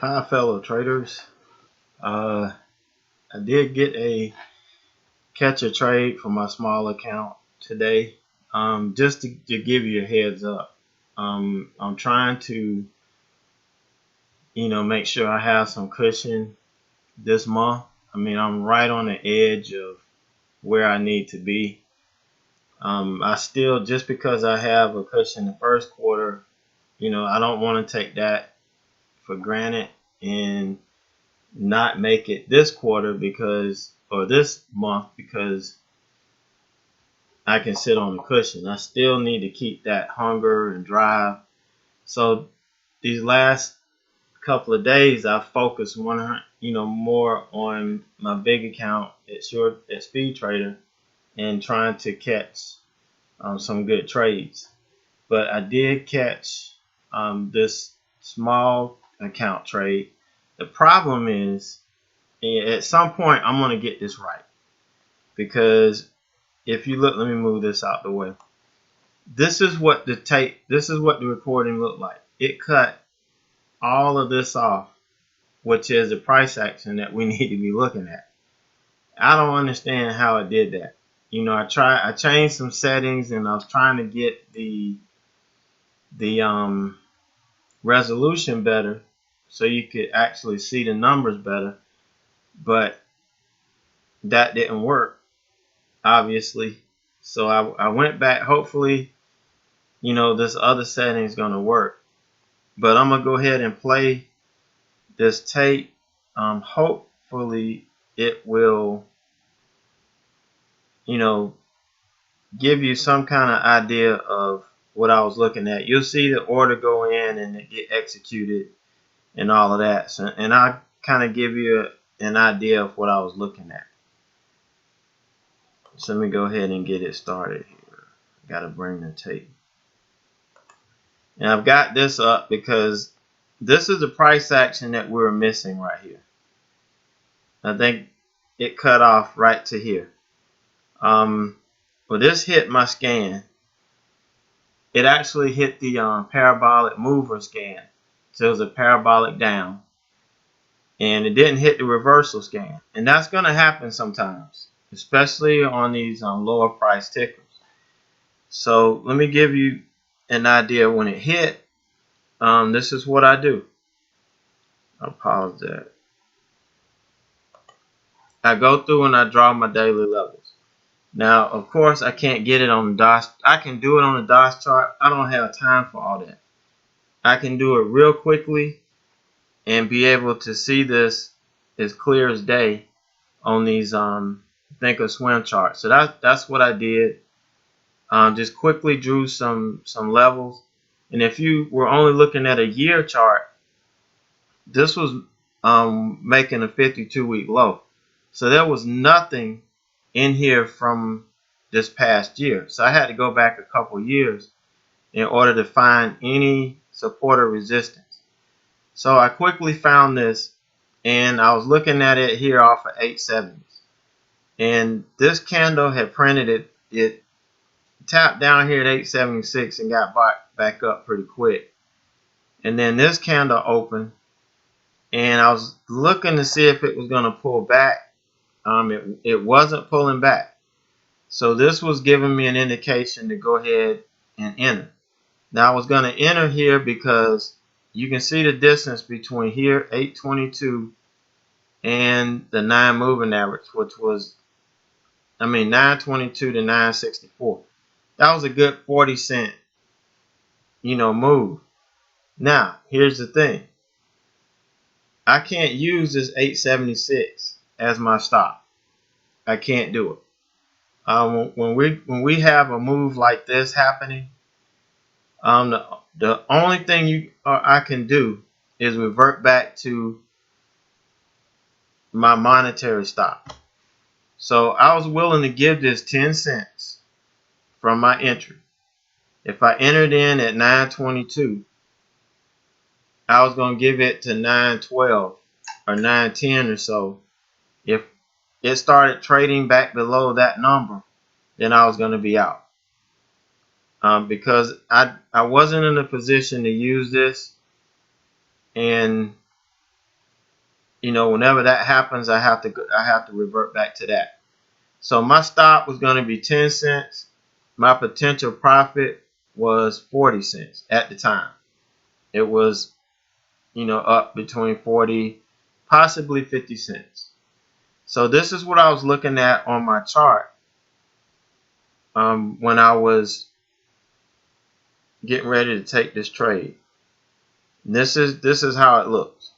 Hi, fellow traders. I did get a catch a trade for my small account today. Just to give you a heads up, I'm trying to, make sure I have some cushion this month. I'm right on the edge of where I need to be. I still, just because I have a cushion the first quarter, I don't want to take that for granted and not make it this quarter or this month because I can sit on the cushion. I still need to keep that hunger and drive. So these last couple of days, I focused more on my big account at Speed Trader and trying to catch some good trades. But I did catch this small account trade. The problem is, at some point, I'm going to get this right, because if you look, let me move this out the way. This is what the recording looked like. It cut all of this off, which is the price action that we need to be looking at. I don't understand how it did that. I changed some settings and I was trying to get the resolution better so you could actually see the numbers better, but that didn't work, obviously. So I went back. Hopefully, this other setting is going to work. But I'm going to go ahead and play this tape. Hopefully, it will, give you some kind of idea of what I was looking at. You'll see the order go in and it get executed and all of that. So, and I kind of give you an idea of what I was looking at. So let me go ahead and get it started here. Got to bring the tape. And I've got this up because this is the price action that we're missing right here. I think it cut off right to here. Well, this hit my scan. It actually hit the parabolic mover scan. So it was a parabolic down. And it didn't hit the reversal scan. And that's going to happen sometimes, especially on these lower price tickers. So let me give you an idea. When it hit, this is what I do. I'll pause that. I go through and I draw my daily levels. Now, of course, I can't get it on the DOS. I can do it on the DOS chart. I don't have time for all that. I can do it real quickly and be able to see this as clear as day on these Thinkorswim charts. So that's what I did. Just quickly drew some levels. And if you were only looking at a year chart, this was making a 52-week low. So there was nothing in here from this past year. So I had to go back a couple years in order to find any support or resistance. So I quickly found this, and I was looking at it here off of 870s. And this candle had printed it tapped down here at 876 and got back up pretty quick. And then this candle opened, and I was looking to see if it was going to pull back. It wasn't pulling back. So this was giving me an indication to go ahead and enter. Now I was going to enter here because you can see the distance between here, 822, and the 9 moving average, which was, 922 to 964. That was a good 40-cent, move. Now, here's the thing. I can't use this 876 as my stop. I can't do it. When we have a move like this happening, the only thing I can do is revert back to my monetary stop. So I was willing to give this 10 cents from my entry. If I entered in at 922, I was going to give it to 912 or 910 or so. If it started trading back below that number, then I was going to be out. Because I wasn't in a position to use this, and whenever that happens, I have to revert back to that. So my stop was going to be 10 cents. My potential profit was 40 cents at the time. It was, up between 40, possibly 50 cents. So this is what I was looking at on my chart when I was getting ready to take this trade. This is how it looks.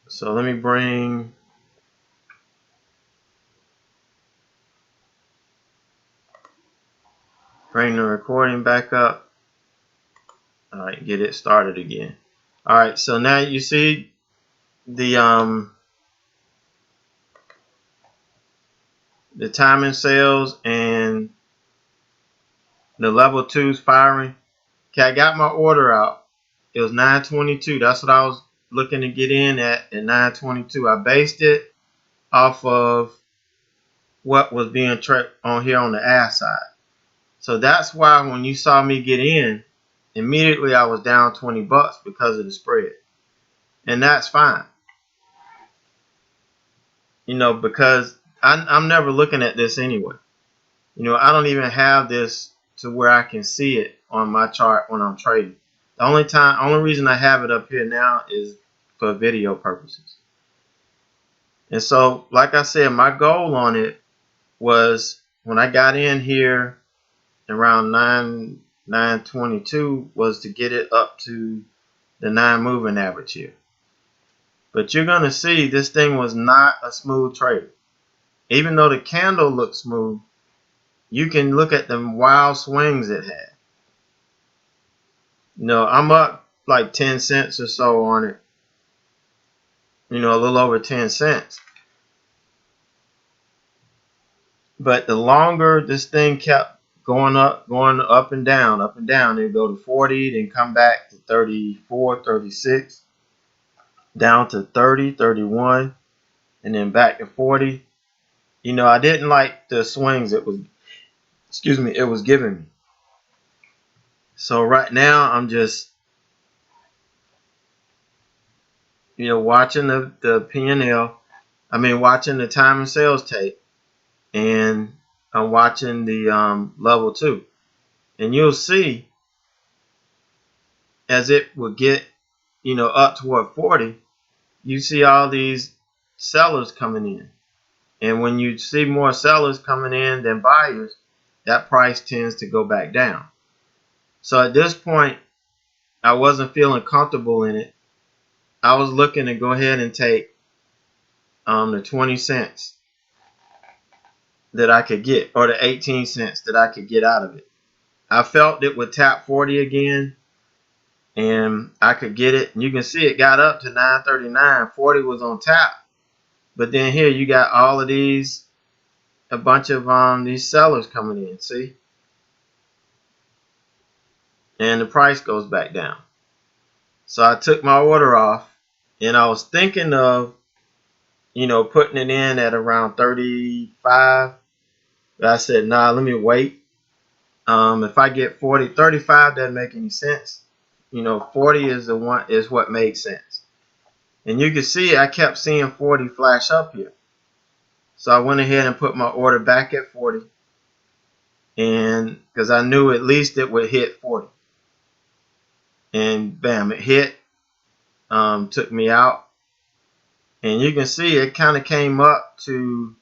So let me bring the recording back up. All right, get it started again. All right, so now you see the timing sales and the level 2's firing. Okay, I got my order out. It was 922. That's what I was looking to get in at 922. I based it off of what was being traded on here on the ask side. So that's why when you saw me get in, immediately I was down 20 bucks because of the spread. And that's fine. Because I'm never looking at this anyway. I don't even have this to where I can see it on my chart when I'm trading. The only reason I have it up here now is for video purposes. And so, like I said, my goal on it was when I got in here around 922 was to get it up to the 9 moving average here. But you're going to see this thing was not a smooth trade. Even though the candle looked smooth, you can look at the wild swings it had. I'm up like 10 cents or so on it. A little over 10 cents. But the longer this thing kept going up and down, it'd go to 40, then come back to 34, 36, down to 30, 31, and then back to 40. I didn't like the swings it was giving me. So right now I'm just watching the P&L. Watching the time and sales tape, and I'm watching the level 2. And you'll see as it will get up toward 40, you see all these sellers coming in. And when you see more sellers coming in than buyers, that price tends to go back down. So at this point, I wasn't feeling comfortable in it. I was looking to go ahead and take the 20 cents that I could get, or the 18 cents that I could get out of it. I felt it would tap 40 again, and I could get it. And you can see it got up to 939. 40 was on tap. But then here you got all of these, a bunch of these sellers coming in, see? And the price goes back down. So I took my order off, and I was thinking of, putting it in at around 35. But I said, nah, let me wait. If I get 40, 35 doesn't make any sense. 40 is what made sense. And you can see I kept seeing 40 flash up here. So I went ahead and put my order back at 40. And because I knew at least it would hit 40. And bam, it hit. Took me out. And you can see it kind of came up to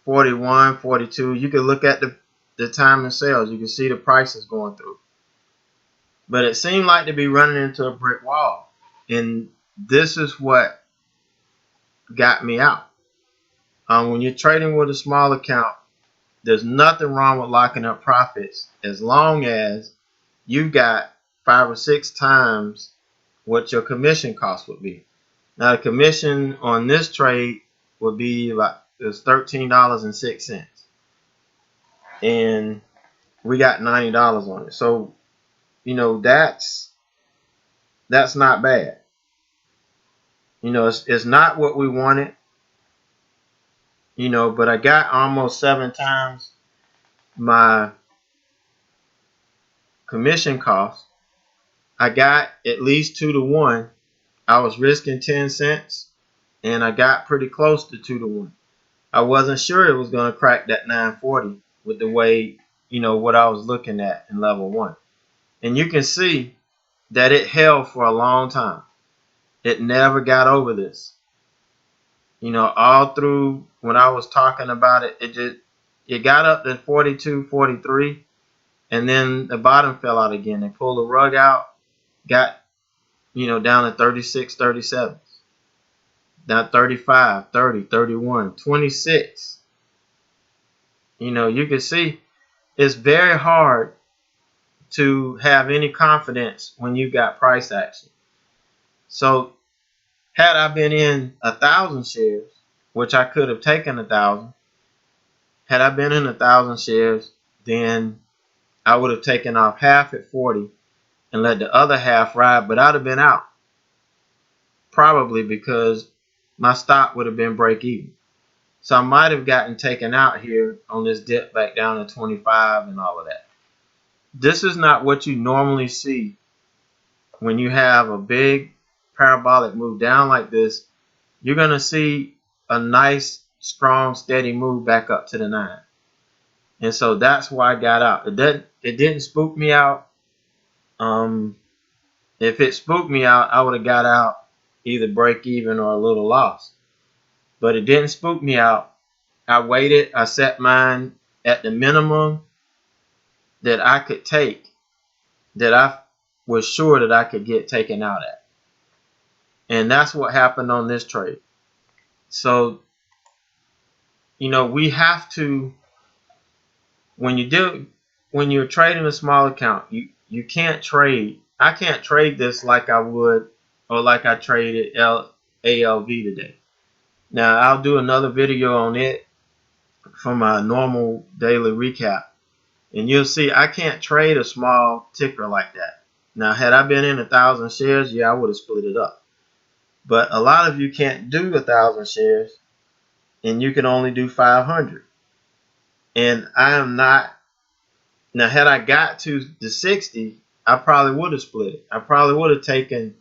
41, 42. You can look at the time and sales. You can see the prices going through. But it seemed like to be running into a brick wall. And this is what got me out. When you're trading with a small account, there's nothing wrong with locking up profits as long as you've got 5 or 6 times what your commission cost would be. Now the commission on this trade would be it's $13.06. And we got $90 on it. So, that's not bad. It's not what we wanted. But I got almost 7 times my commission cost. I got at least 2 to 1. I was risking 10 cents and I got pretty close to 2 to 1. I wasn't sure it was going to crack that 940 with the way, what I was looking at in level 1. And you can see that it held for a long time. It never got over this. All through when I was talking about it, it got up to 42, 43, and then the bottom fell out again. They pulled the rug out, got, down to 36, 37. Now 35, 30, 31, 26. You can see it's very hard to have any confidence when you got price action. So had I been in 1,000 shares, which I could have taken 1,000, had I been in 1,000 shares, then I would have taken off half at 40 and let the other half ride, but I'd have been out. Probably because my stop would have been break even. So I might have gotten taken out here on this dip back down to 25 and all of that. This is not what you normally see when you have a big parabolic move down like this. You're going to see a nice, strong, steady move back up to the 9. And so that's why I got out. It didn't spook me out. If it spooked me out, I would have got out either break even or a little loss. But it didn't spook me out. I waited. I set mine at the minimum that I could take, that I was sure that I could get taken out at. And that's what happened on this trade. So, we have to, when you're trading a small account, you can't trade. I can't trade this like I would or like I traded ALV today. Now, I'll do another video on it for my normal daily recap. And you'll see I can't trade a small ticker like that. Now, had I been in 1,000 shares, yeah, I would have split it up. But a lot of you can't do 1,000 shares, and you can only do 500. And I am not. Now, had I got to the 60, I probably would have split it. I probably would have taken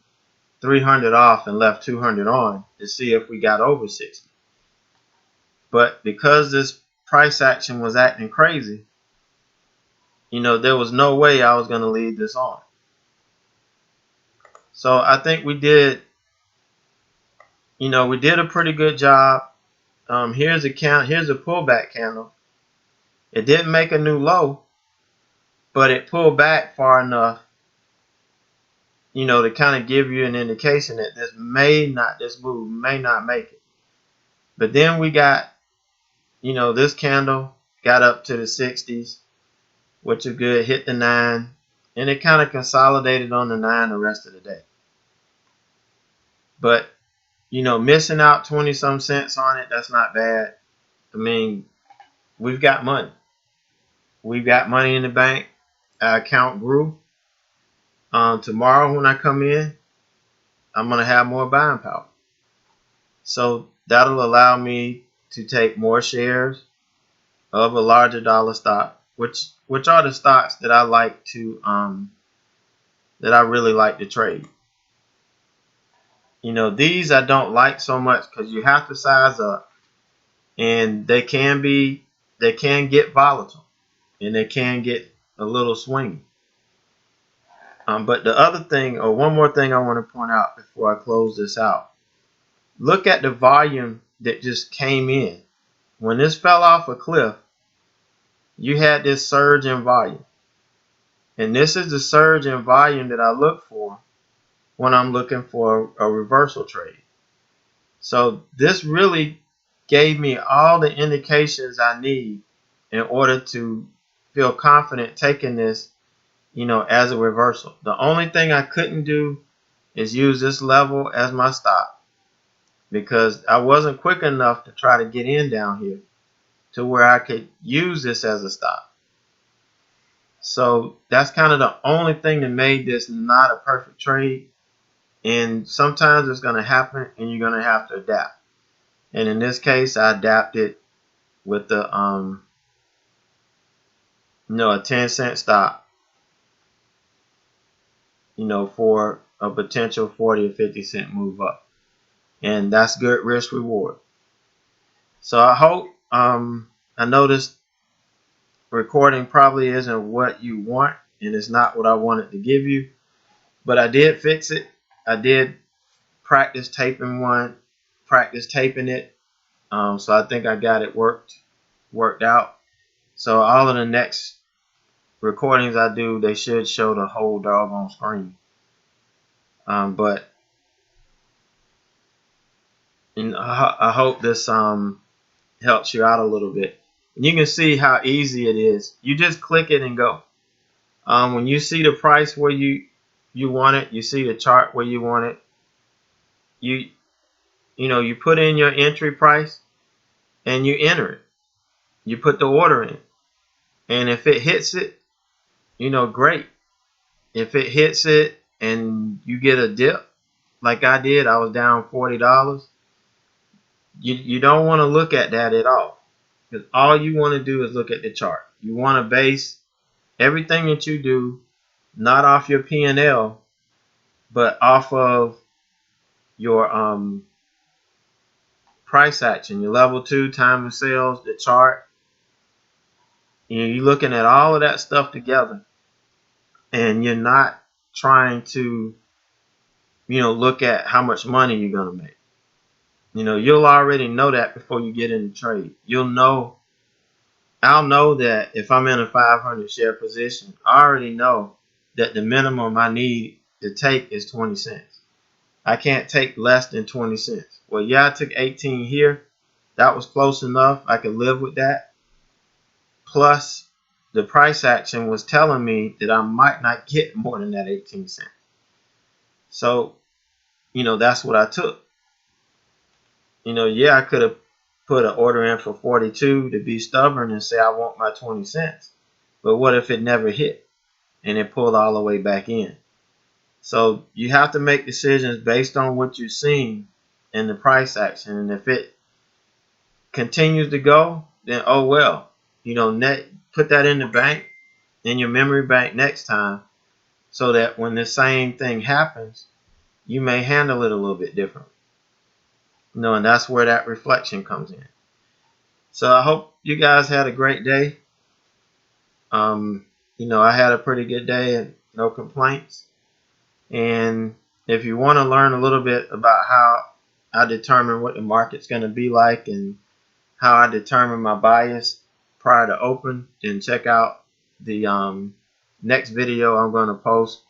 300 off and left 200 on to see if we got over 60. But because this price action was acting crazy, there was no way I was going to leave this on. So I think we did a pretty good job. Here's a pullback candle. It didn't make a new low, but it pulled back far enough, to kind of give you an indication that this move may not make it. But then we got, this candle got up to the 60s, which is good, hit the 9, and it kind of consolidated on the 9 the rest of the day. But, missing out 20 some cents on it, that's not bad. I mean, we've got money. We've got money in the bank. Our account grew. Tomorrow when I come in, I'm going to have more buying power. So that'll allow me to take more shares of a larger dollar stock, which are the stocks that I like to that I really like to trade. These I don't like so much because you have to size up, and they can get volatile, and they can get a little swingy. But the other thing, or one more thing I want to point out before I close this out, look at the volume that just came in. When this fell off a cliff, you had this surge in volume. And this is the surge in volume that I look for when I'm looking for a reversal trade. So this really gave me all the indications I need in order to feel confident taking this, as a reversal. The only thing I couldn't do is use this level as my stop, because I wasn't quick enough to try to get in down here to where I could use this as a stop. So that's kind of the only thing that made this not a perfect trade. And sometimes it's going to happen and you're going to have to adapt. And in this case, I adapted with the a 10-cent stop. for a potential 40 or 50 cent move up. And that's good risk reward. So I hope, I noticed recording probably isn't what you want, and it's not what I wanted to give you, but I did fix it. I did practice taping it. So I think I got it worked out. So all of the next recordings I do, they should show the whole doggone screen. But I hope this helps you out a little bit. And you can see how easy it is. You just click it and go. When you see the price where you want it, you see the chart where you want it. You put in your entry price and you enter it. You put the order in, and if it hits it, great. If it hits it and you get a dip, like I did, I was down $40. You don't want to look at that at all, because all you want to do is look at the chart. You want to base everything that you do not off your P&L, but off of your price action, your level 2 time of sales, the chart. You're looking at all of that stuff together, and you're not trying to look at how much money you're going to make. You'll already know that before you get in the trade. I'll know that if I'm in a 500 share position, I already know that the minimum I need to take is 20 cents. I can't take less than 20 cents. Well, yeah, I took 18 here. That was close enough. I could live with that. Plus, the price action was telling me that I might not get more than that 18 cents. So, that's what I took. Yeah, I could have put an order in for 42 to be stubborn and say I want my 20 cents. But what if it never hit and it pulled all the way back in? So you have to make decisions based on what you're seeing in the price action. And if it continues to go, then oh well. Put that in the bank, in your memory bank next time, so that when the same thing happens, you may handle it a little bit differently. And that's where that reflection comes in. So I hope you guys had a great day. I had a pretty good day and no complaints. And if you want to learn a little bit about how I determine what the market's going to be like and how I determine my bias prior to open, then check out the next video I'm going to post.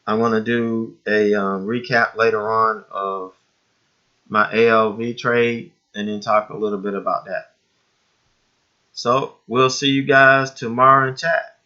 I'm going to do a recap later on of my ALV trade and then talk a little bit about that. So we'll see you guys tomorrow in chat.